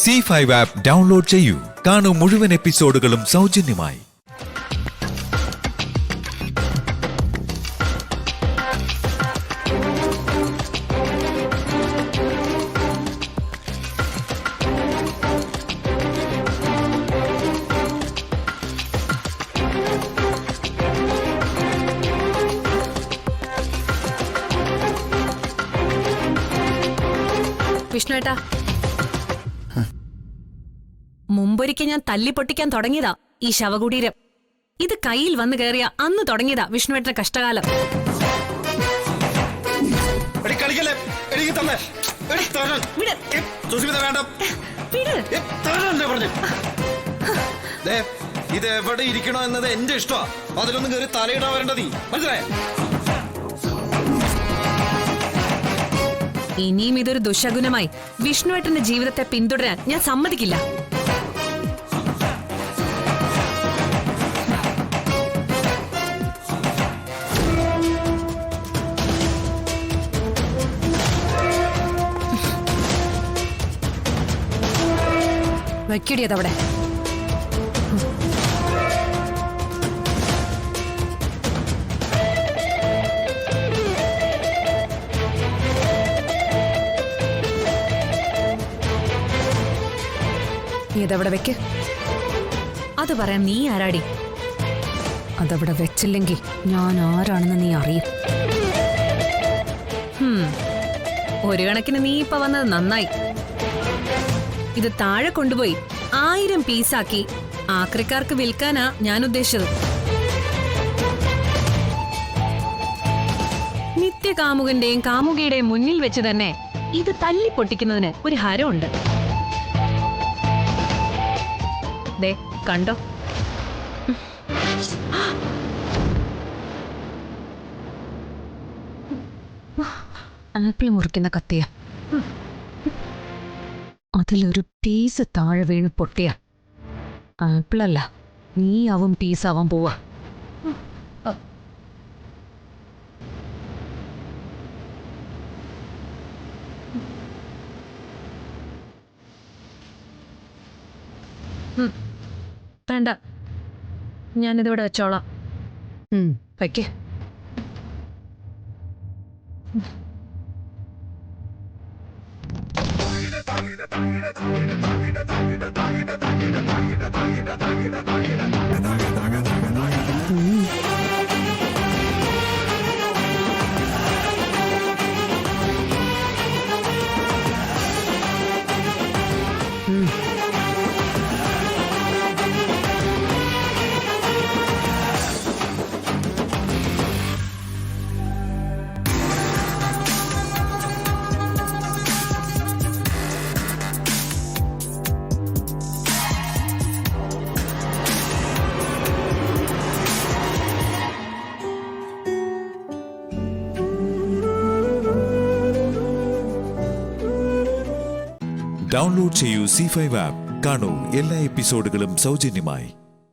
C5 app download ചെയ്യൂ. കാണൂ മുഴുവൻ എപ്പിസോഡുകളും സൗജന്യമായി. വിഷ്ണുവേട്ടാ, മുമ്പൊരിക്കൽ ഞാൻ തല്ലി പൊട്ടിക്കാൻ തുടങ്ങിയതാ ഈ ശവകുടീരം. ഇത് കയ്യിൽ വന്നു കയറിയ അന്ന് തുടങ്ങിയതാ വിഷ്ണുവേട്ടന്റെ കഷ്ടകാലം. ഇത് എവിടെ ഇരിക്കണോ എന്നത് എന്റെ ഇഷ്ടമാ. അതിലൊന്നും കയറി തലയിടാൻ വരേണ്ട നീ, മനസ്സിലായോ? ഇനിയും ഇതൊരു ദുശകുനമായി വിഷ്ണുവേട്ടന്റെ ജീവിതത്തെ പിന്തുടരാൻ ഞാൻ സമ്മതിക്കില്ല. വയ്ക്കിടിയതവിടെ. ഇതവിടെ വെക്ക്. അത് പറയാൻ നീ ആരാടി? അതവിടെ വെച്ചില്ലെങ്കിൽ ഞാൻ ആരാണെന്ന് നീ അറിയും. ഒരു കണക്കിന് നീ ഇപ്പൊ വന്നത് നന്നായി. ഇത് താഴെ കൊണ്ടുപോയി 1000 പീസാക്കി ആക്രിക്കാർക്ക് വിൽക്കാനാ ഞാൻ ഉദ്ദേശിച്ചത്. നിത്യകാമുകന്റെയും കാമുകിയുടെയും മുന്നിൽ വെച്ച് തന്നെ ഇത് തല്ലി പൊട്ടിക്കുന്നതിന് ഒരു ഹരമുണ്ട്. ദേ കണ്ടോ? ആപ്പിൾ മുറിക്കുന്ന കത്തിയ, അതിലൊരു പീസ് താഴെ വീണ് പൊട്ടിയ ആപ്പിളല്ല, നീ അവൻ പീസാവാൻ പോവാ. വേണ്ട, ഞാനിതിവിടെ വെച്ചോളാം. വയ്ക്കേ. ഡൗൺലോഡ് ചെയ്യൂ C5 ആപ്പ്. കാണൂ എല്ലാ എപ്പിസോഡുകളും സൗജന്യമായി.